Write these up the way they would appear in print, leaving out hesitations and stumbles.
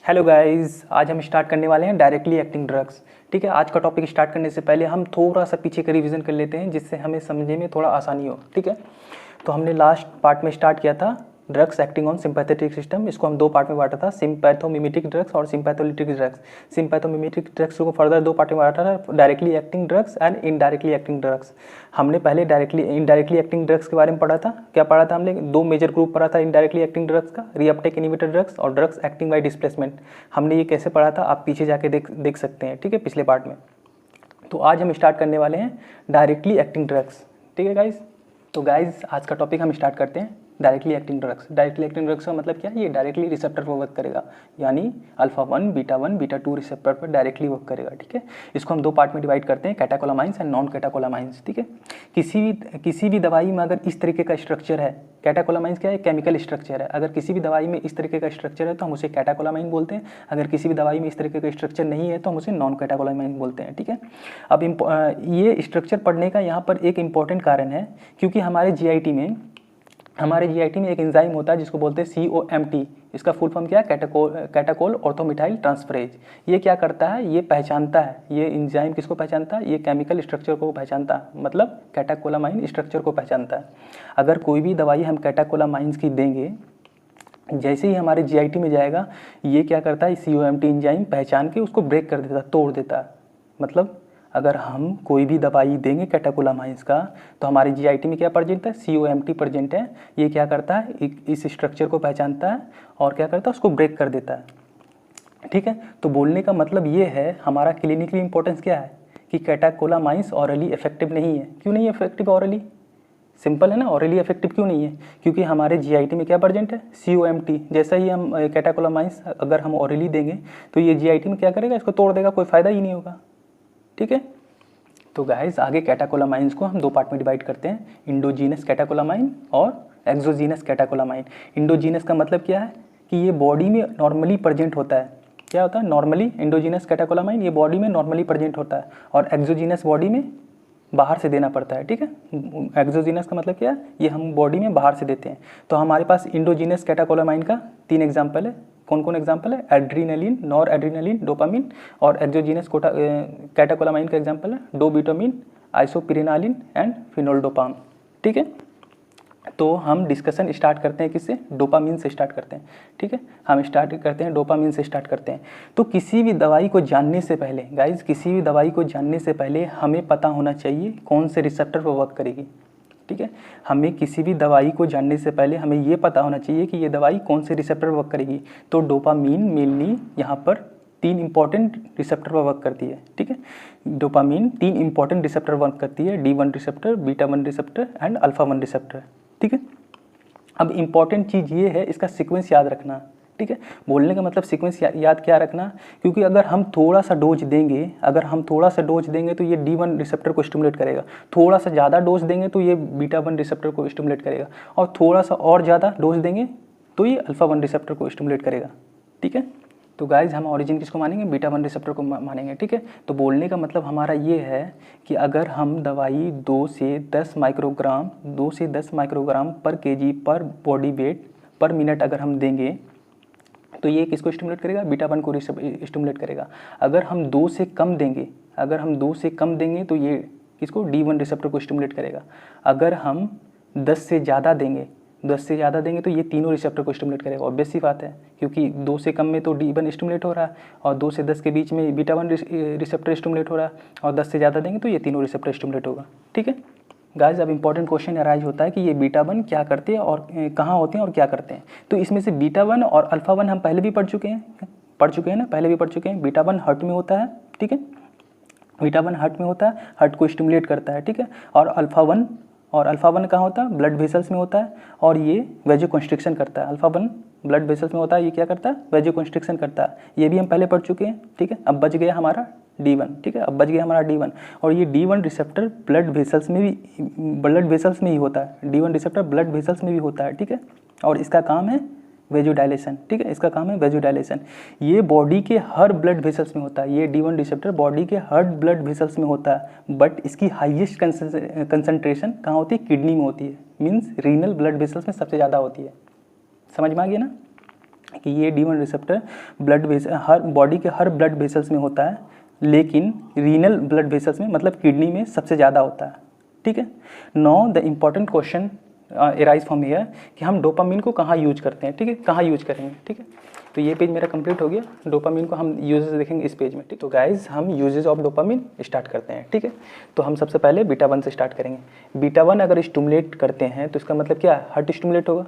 Hello guys, आज हम start करने वाले हैं डायरेक्टली एक्टिंग ड्रग्स। ठीक है, आज का टॉपिक स्टार्ट करने से पहले हम थोड़ा सा पीछे का रिवीजन कर लेते हैं जिससे हमें समझने में थोड़ा आसानी हो। ठीक है, तो हमने लास्ट पार्ट में स्टार्ट किया था drugs acting on sympathetic system. इसको हम दो पार्ट में बांटा था, सिंपैथोमिमेटिक ड्रग्स और सिंपैथोलिटिक ड्रग्स। सिंपैथोमिमेटिक ड्रग्स को फर्दर दो पार्ट में बांटा था, directly acting drugs and indirectly acting drugs. हमने पहले इनडायरेक्टली एक्टिंग ड्रग्स के बारे में पढ़ा था। क्या पढ़ा था हमने? दो मेजर ग्रुप पढ़ा था इनडायरेक्टली एक्टिंग ड्रग्स का, रीअपटेक इनहिबिटर ड्रग्स और ड्रग्स एक्टिंग बाय डिस्प्लेसमेंट। हमने ये कैसे पढ़ा था आप पीछे जाके देख सकते हैं। ठीक है, पिछले पार्ट में। तो आज हम स्टार्ट करने वाले हैं डायरेक्टली एक्टिंग ड्रग्स। ठीक है गाइज, तो गाइज आज का टॉपिक हम स्टार्ट करते हैं directly acting drugs. Directly acting drugs का मतलब क्या है? ये डायरेक्टली रिसेप्टर पर वर्क करेगा, यानी अल्फा 1, बीटा 2 रिसेप्टर पर डायरेक्टली वर्क करेगा। ठीक है, इसको हम दो पार्ट में डिवाइड करते हैं, कैटाकोलामाइंस एंड नॉन कैटाकोलामाइंस। ठीक है, किसी भी दवाई में अगर इस तरीके का स्ट्रक्चर है, कैटाकोलामाइंस क्या है? केमिकल स्ट्रक्चर है। अगर किसी भी दवाई में इस तरीके का स्ट्रक्चर है तो हम उसे कैटाकोलामाइन बोलते हैं। अगर किसी भी दवाई में इस तरीके का स्ट्रक्चर नहीं है तो हम उसे नॉन कैटाकोलामाइन बोलते हैं। ठीक है, अब ये स्ट्रक्चर पढ़ने का यहाँ पर एक इंपॉर्टेंट कारण है, क्योंकि हमारे जीआईटी में एक एंजाइम होता है जिसको बोलते हैं COMT। इसका फुल फॉर्म क्या है? कैटाकोल ऑर्थोमिथाइल ट्रांसफरेज। ये क्या करता है? ये पहचानता है, ये एंजाइम किसको पहचानता है? ये केमिकल स्ट्रक्चर को पहचानता है, मतलब कैटाकोलामाइन स्ट्रक्चर को पहचानता है। अगर कोई भी दवाई हम कैटाकोलामाइंस की देंगे, जैसे ही हमारे जीआईटी में जाएगा, ये क्या करता है? COMT एंजाइम पहचान के उसको ब्रेक कर देता है, तोड़ देता है। मतलब अगर हम कोई भी दवाई देंगे कैटाकोलामाइंस का तो हमारे जीआईटी में क्या प्रेजेंट है? COMT प्रेजेंट है। ये क्या करता है? इस स्ट्रक्चर को पहचानता है और क्या करता है? उसको ब्रेक कर देता है। ठीक है, तो बोलने का मतलब ये है, हमारा क्लिनिकली इंपॉर्टेंस क्या है कि कैटाकोलामाइंस ऑरली इफेक्टिव नहीं है। क्यों नहीं है इफेक्टिव ऑरली? सिंपल है ना, ऑरली इफेक्टिव क्यों नहीं है? क्योंकि हमारे जीआईटी में क्या प्रेजेंट है? COMT। जैसा ही हम कैटाकोलामाइंस अगर हम ऑरली देंगे तो ये जीआईटी में क्या करेगा? इसको तोड़ देगा, कोई फायदा ही नहीं होगा। ठीक है, तो गाइस आगे कैटाकोलामाइंस को हम दो पार्ट में डिवाइड करते हैं, इंडोजीनस कैटाकोलामाइन और एक्सोजीनस कैटाकोलामाइन। इंडोजीनस का मतलब क्या है कि ये बॉडी में नॉर्मली प्रेजेंट होता है। क्या होता है? नॉर्मली इंडोजीनस कैटाकोलामाइन ये बॉडी में नॉर्मली प्रेजेंट होता है और एक्सोजीनस बॉडी में बाहर से देना पड़ता है। ठीक है, एक्सोजीनस का मतलब क्या है? ये हम बॉडी में बाहर से देते हैं। तो हमारे पास इंडोजीनस कैटाकोलामाइन का 3 एग्जाम्पल है। कौन कौन एग्जाम्पल है? Adrenaline, nor adrenaline, dopamine. और एक्सोजीनस कैटाकोलामाइन का एग्जाम्पल है डोबिटामिन, आइसोपिरेनालिन एंड फिनोल्डोपाम। ठीक है, तो हम डिस्कशन स्टार्ट करते हैं किससे? डोपामिन से स्टार्ट करते हैं। ठीक है, हम स्टार्ट करते हैं डोपामिन से स्टार्ट करते हैं। तो किसी भी दवाई को जानने से पहले गाइज, किसी भी दवाई को जानने से पहले हमें पता होना चाहिए कौन से रिसेप्टर पर वर्क करेगी। ठीक है, हमें किसी भी दवाई को जानने से पहले हमें ये पता होना चाहिए कि ये दवाई कौन से रिसेप्टर पर वर्क करेगी। तो डोपामीन मेनली यहाँ पर 3 इंपॉर्टेंट रिसेप्टर पर वर्क करती है। ठीक है, डोपामीन 3 इंपॉर्टेंट रिसेप्टर वर्क करती है, D1 receptor, beta 1 receptor and alpha 1 receptor. ठीक है, अब इंपॉर्टेंट चीज़ ये है, इसका सीक्वेंस याद रखना। ठीक है, बोलने का मतलब सीक्वेंस याद क्या रखना, क्योंकि अगर हम थोड़ा सा डोज देंगे तो ये D1 रिसेप्टर को स्टिमुलेट करेगा। थोड़ा सा ज़्यादा डोज देंगे तो ये बीटा 1 रिसेप्टर को स्टिमुलेट करेगा, और थोड़ा सा और ज़्यादा डोज देंगे तो ये अल्फा 1 रिसेप्टर को स्टिमुलेट करेगा। ठीक है, तो गाइज हम ओरिजिन किसको मानेंगे? बीटा 1 रिसेप्टर को मानेंगे। ठीक है, तो बोलने का मतलब हमारा ये है कि अगर हम दवाई 2 से 10 माइक्रोग्राम पर kg पर बॉडी वेट पर मिनट अगर हम देंगे तो ये किसको स्टिमुलेट करेगा? बीटा 1 को स्टिमुलेट करेगा। अगर हम 2 से कम देंगे तो ये किसको? D1 रिसेप्टर को स्टिमुलेट करेगा। अगर हम 10 से ज़्यादा देंगे तो ये तीनों रिसेप्टर को स्टिमुलेट करेगा। ऑब्वियस सी बात है, क्योंकि 2 से कम में तो D1 स्टिमुलेट हो रहा है और 2 से 10 के बीच में बीटा 1 रिसेप्टर स्टिमुलेट हो रहा है, और 10 से ज़्यादा देंगे तो ये तीनों रिसेप्टर स्टिमुलेट होगा। ठीक है गाइस, अब इंपॉर्टेंट क्वेश्चन अराइज होता है कि ये बीटा 1 क्या करते हैं और कहाँ होते हैं और क्या करते हैं। तो इसमें से बीटा 1 और अल्फा 1 हम पहले भी पढ़ चुके हैं। बीटा 1 हार्ट में होता है। ठीक है, बीटा 1 हार्ट में होता है, हार्ट को स्टिमुलेट करता है। ठीक है, और अल्फा 1 कहाँ होता है? ब्लड वेसल्स में होता है, और ये वेजोकंस्ट्रिक्शन करता है। अल्फा 1 ब्लड वेसल्स में होता है, ये क्या करता है? वेजोकंस्ट्रिक्शन करता है। ये भी हम पहले पढ़ चुके हैं। ठीक है, अब बच गया हमारा D1। ठीक है, अब बच गया हमारा D1, और ये D1 रिसेप्टर ब्लड वेसल्स में ही होता है। D1 रिसेप्टर ब्लड वेसल्स में भी होता है। ठीक है, और इसका काम है वेजोडाइलेशन। ठीक है, इसका काम है वेजोडाइलेशन। ये बॉडी के हर ब्लड वेसल्स में होता है। ये D1 रिसेप्टर बॉडी के हर ब्लड वेसल्स में होता है, बट इसकी हाईएस्ट कंसंट्रेशन कहाँ होती है? किडनी में होती है। मीन्स रीनल ब्लड वेसल्स में सबसे ज़्यादा होती है। समझ में आ गया ना? कि ये D1 रिसेप्टर ब्लड वेसल हर बॉडी के हर ब्लड वेसल्स में होता है, लेकिन रीनल ब्लड वेसल्स में मतलब किडनी में सबसे ज़्यादा होता है, ठीक है। Now the important question arise from here कि हम डोपामिन को कहाँ यूज करते हैं, ठीक है, कहाँ यूज करेंगे, ठीक है। तो ये पेज मेरा कंप्लीट हो गया, डोपामिन को हम यूजेस देखेंगे इस पेज में, ठीक। तो गाइज हम यूजेस ऑफ डोपामिन स्टार्ट करते हैं, ठीक है। तो हम सबसे पहले बीटा 1 से स्टार्ट करेंगे। बीटा 1 अगर स्टिमुलेट करते हैं तो इसका मतलब क्या है, हार्ट स्टिमुलेट होगा,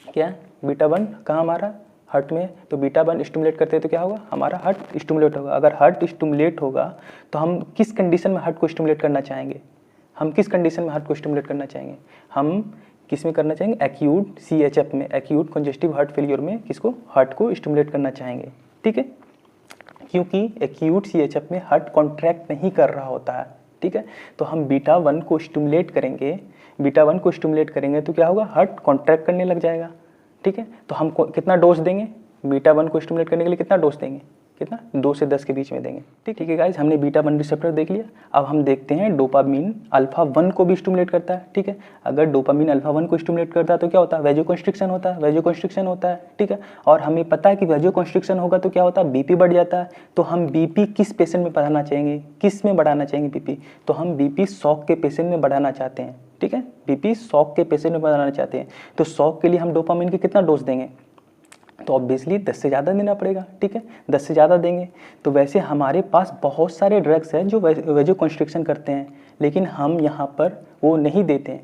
क्या है, बीटा 1 कहाँ हमारा हार्ट में, तो बीटा 1 स्टिमुलेट करते हैं तो क्या होगा, हमारा हार्ट स्टिमुलेट होगा। अगर हार्ट स्टिमुलेट होगा तो हम किस कंडीशन में हार्ट को स्टिमुलेट करना चाहेंगे, हम किस कंडीशन में हार्ट को स्टिमुलेट करना चाहेंगे, हम किस में करना चाहेंगे, एक्यूट CHF में, एक्यूट कंजेस्टिव हार्ट फेलियर में किसको, हार्ट को स्टिमुलेट करना चाहेंगे, ठीक है। क्योंकि एक्यूट CHF में हार्ट कॉन्ट्रैक्ट नहीं कर रहा होता है, ठीक है। तो हम बीटा 1 को स्टिमुलेट करेंगे, बीटा 1 को स्टिमुलेट करेंगे तो क्या होगा, हार्ट कॉन्ट्रैक्ट करने लग जाएगा, ठीक है। तो हम कितना डोज देंगे, बीटा 1 को स्टिमुलेट करने के लिए कितना डोज देंगे, कितना, 2 से 10 के बीच में देंगे, ठीक है गाइज। हमने बीटा 1 रिसेप्टर देख लिया। अब हम देखते हैं डोपामिन अल्फा 1 को भी स्टिमुलेट करता है, ठीक है। अगर डोपामिन अल्फा 1 को स्टिमुलेट करता है तो क्या होता है, वेजोकंस्ट्रिक्शन होता है, वेजोकंस्ट्रिक्शन होता है, ठीक है। और हमें पता है कि वेजोकंस्ट्रिक्शन होगा तो क्या होता है, बीपी बढ़ जाता है। तो हम बीपी किस पेशेंट में बढ़ाना चाहेंगे, किस में बढ़ाना चाहेंगे बीपी, तो हम बीपी शॉक के पेशेंट में बढ़ाना चाहते हैं, ठीक है। बीपी शॉक के पेशेंट में बढ़ाना चाहते हैं, तो शॉक के लिए हम डोपामिन के कितना डोज देंगे, तो ऑब्वियसली 10 से ज़्यादा देना पड़ेगा, ठीक है, 10 से ज़्यादा देंगे। तो वैसे हमारे पास बहुत सारे ड्रग्स हैं जो वेजोकंस्ट्रिक्शन करते हैं, लेकिन हम यहाँ पर वो नहीं देते हैं,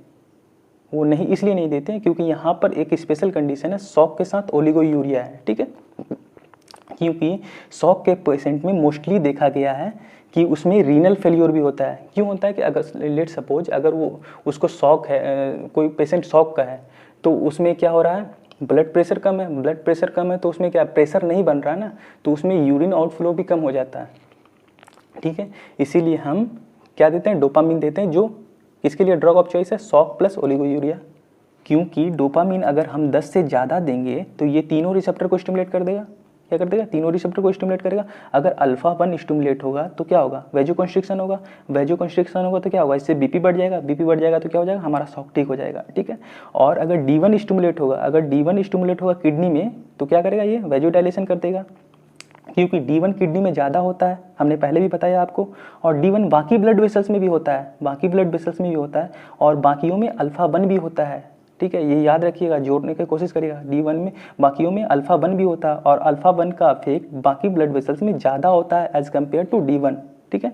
वो नहीं इसलिए नहीं देते हैं क्योंकि यहाँ पर एक स्पेशल कंडीशन है, शॉक के साथ ओलिगोयूरिया है, ठीक है। क्योंकि शॉक के पेशेंट में मोस्टली देखा गया है कि उसमें रीनल फेलियर भी होता है। क्यों होता है कि अगर लेट सपोज अगर वो उसको शॉक है, कोई पेशेंट शॉक का है, तो उसमें क्या हो रहा है, ब्लड प्रेशर कम है, ब्लड प्रेशर कम है तो उसमें क्या प्रेशर नहीं बन रहा है ना, तो उसमें यूरिन आउटफ्लो भी कम हो जाता है, ठीक है। इसीलिए हम क्या देते हैं, डोपामिन देते हैं, जो इसके लिए ड्रग ऑफ चॉइस है शॉक प्लस ओलिगोयूरिया। क्योंकि डोपामिन अगर हम 10 से ज़्यादा देंगे तो ये तीनों रिसेप्टर को स्टिमुलेट कर देगा, क्या कर देगा, तीनों रिसेप्टर को स्टिमुलेट करेगा। अगर अल्फा 1 स्टिमुलेट होगा तो क्या होगा, वेजोकंस्ट्रिक्शन होगा, वेजोकंस्ट्रिक्शन होगा तो क्या होगा, इससे बीपी बढ़ जाएगा, बीपी बढ़ जाएगा तो क्या हो जाएगा, हमारा शॉक ठीक हो जाएगा, ठीक है। और अगर D1 स्टिमुलेट होगा, अगर D1 स्टिमुलेट होगा किडनी में तो क्या करेगा, ये वेजोडाइलेशन कर देगा, क्योंकि D1 किडनी में ज़्यादा होता है, हमने पहले भी बताया आपको। और D1 बाकी ब्लड वेसल्स में भी होता है, बाकी ब्लड वेसल्स में भी होता है, और बाकियों में अल्फा 1 भी होता है, ठीक है। ये याद रखिएगा, जोड़ने की कोशिश करिएगा, D1 में बाकियों में अल्फा 1 भी होता है, और अल्फा 1 का इफेक्ट बाकी ब्लड वेसल्स में ज़्यादा होता है एज कम्पेयर टू D1, ठीक है।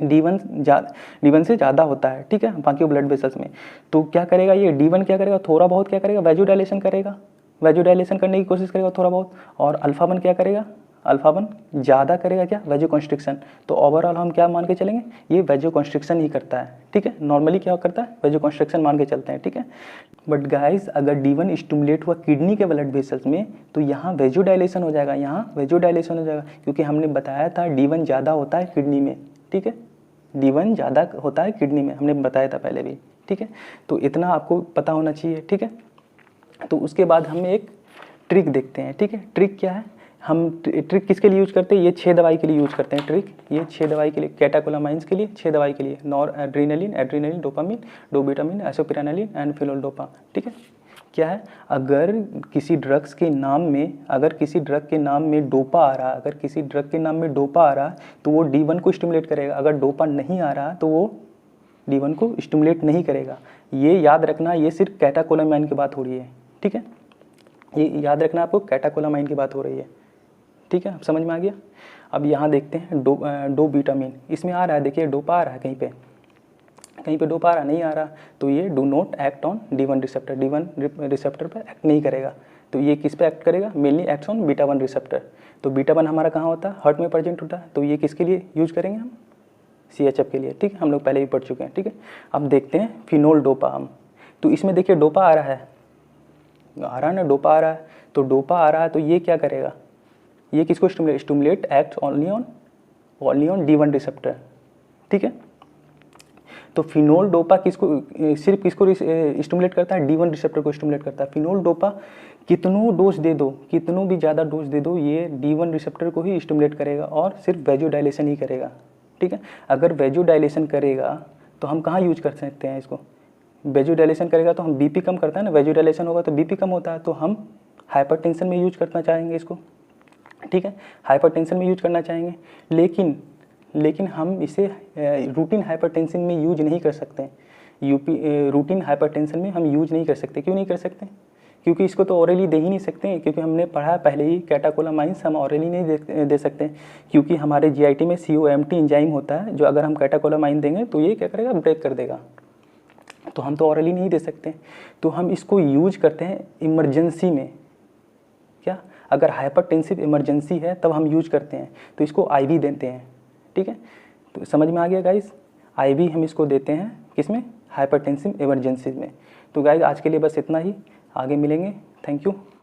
D1 से ज़्यादा होता है, ठीक है, बाकी ब्लड वेसल्स में। तो क्या करेगा ये D1, क्या करेगा, थोड़ा बहुत क्या करेगा, वेजोडाइलेशन करेगा, वेजोडाइलेशन करने की कोशिश करेगा थोड़ा बहुत। और अल्फा 1 क्या करेगा, अल्फा 1 ज़्यादा करेगा क्या, वेजोकंस्ट्रिक्शन। तो ओवरऑल हम क्या मान के चलेंगे, ये वेजोकंस्ट्रिक्शन ही करता है, ठीक है। नॉर्मली क्या करता है, वेजोकंस्ट्रिक्शन मान के चलते हैं, ठीक है। बट गाइस अगर D1 स्टिमुलेट हुआ किडनी के ब्लड वेसल्स में तो यहाँ वेजोडाइलेशन हो जाएगा, यहाँ वेजोडाइलेशन हो जाएगा, क्योंकि हमने बताया था D1 ज़्यादा होता है किडनी में, ठीक है। D1 ज़्यादा होता है किडनी में, हमने बताया था पहले भी, ठीक है। तो इतना आपको पता होना चाहिए, ठीक है। तो उसके बाद हम एक ट्रिक देखते हैं, ठीक है। ट्रिक क्या है, हम ट्रिक किसके लिए यूज करते हैं, ये 6 दवाई के लिए यूज करते हैं ट्रिक, ये 6 दवाई के लिए, कैटाकोलामाइंस के लिए 6 दवाई के लिए, noradrenaline, adrenaline, dopamine, dobutamine, isoprenaline and fenoldopam, ठीक है। क्या है, अगर किसी ड्रग्स के नाम में, अगर किसी ड्रग के नाम में डोपा आ रहा, अगर किसी ड्रग के नाम में डोपा आ रहा तो वो D1 को स्टिमुलेट करेगा, अगर डोपा नहीं आ रहा तो वो D1 को स्टिमुलेट नहीं करेगा। ये याद रखना, ये सिर्फ कैटाकोलामाइन की बात हो रही है, ठीक है। ये याद रखना आपको, कैटाकोलामाइन की बात हो रही है, ठीक है, समझ में आ गया। अब यहाँ देखते हैं डोबिटामिन, इसमें आ रहा है, देखिए डोपा आ रहा है, कहीं पे डोपा आ रहा, नहीं आ रहा, तो ये do not act on D1 receptor, D1 receptor पर एक्ट नहीं करेगा। तो ये किस पे एक्ट करेगा, mainly acts on beta 1 receptor. तो बीटा 1 हमारा कहाँ होता है, हार्ट में प्रेजेंट होता है, तो ये किसके लिए यूज करेंगे हम, CHF के लिए, ठीक है, हम लोग पहले भी पढ़ चुके हैं, ठीक है। अब देखते हैं फिनोल डोपा हम, तो इसमें देखिए डोपा आ रहा है ना, डोपा आ रहा है, तो डोपा आ रहा है तो ये क्या करेगा, ये किसको stimulate act only on D1 receptor, ठीक है। तो फिनोल डोपा सिर्फ किसको स्टिमुलेट करता है, D1 रिसेप्टर को स्टिमुलेट करता है। फिनोल डोपा कितनों डोज दे दो, कितनों भी ज़्यादा डोज दे दो, ये D1 रिसेप्टर को ही स्टिमुलेट करेगा और सिर्फ वेजोडाइलेशन ही करेगा, ठीक है। अगर वेजोडाइलेशन करेगा तो हम कहाँ यूज कर सकते हैं इसको, वेजोडाइलेशन करेगा तो हम बीपी कम करता है ना, वेजोडाइलेशन होगा तो बीपी कम होता है, तो हम हाइपरटेंशन में यूज करना चाहेंगे इसको, ठीक है, हाइपरटेंशन में यूज करना चाहेंगे, लेकिन हम इसे रूटीन हाइपरटेंशन में यूज नहीं कर सकते। रूटीन हाइपरटेंशन में हम यूज नहीं कर सकते। क्यों नहीं कर सकते? क्योंकि इसको तो ऑरली दे ही नहीं सकते, क्योंकि हमने पढ़ा पहले ही कैटाकोलामाइंस हम ऑरली नहीं दे सकते, क्योंकि हमारे जीआईटी में COMT एंजाइम होता है, जो अगर हम कैटाकोलामाइन देंगे तो ये क्या करेगा, ब्रेक कर देगा। तो हम तो ऑरली नहीं दे सकते, तो हम इसको यूज करते हैं इमरजेंसी में। क्या? अगर हाइपरटेंसिव इमरजेंसी है तब हम यूज करते हैं, तो इसको IV देते हैं, ठीक है। तो समझ में आ गया गाइस, IV हम इसको देते हैं किसमें, हाइपरटेंसिव इमरजेंसी में। तो गाइस आज के लिए बस इतना ही, आगे मिलेंगे, थैंक यू।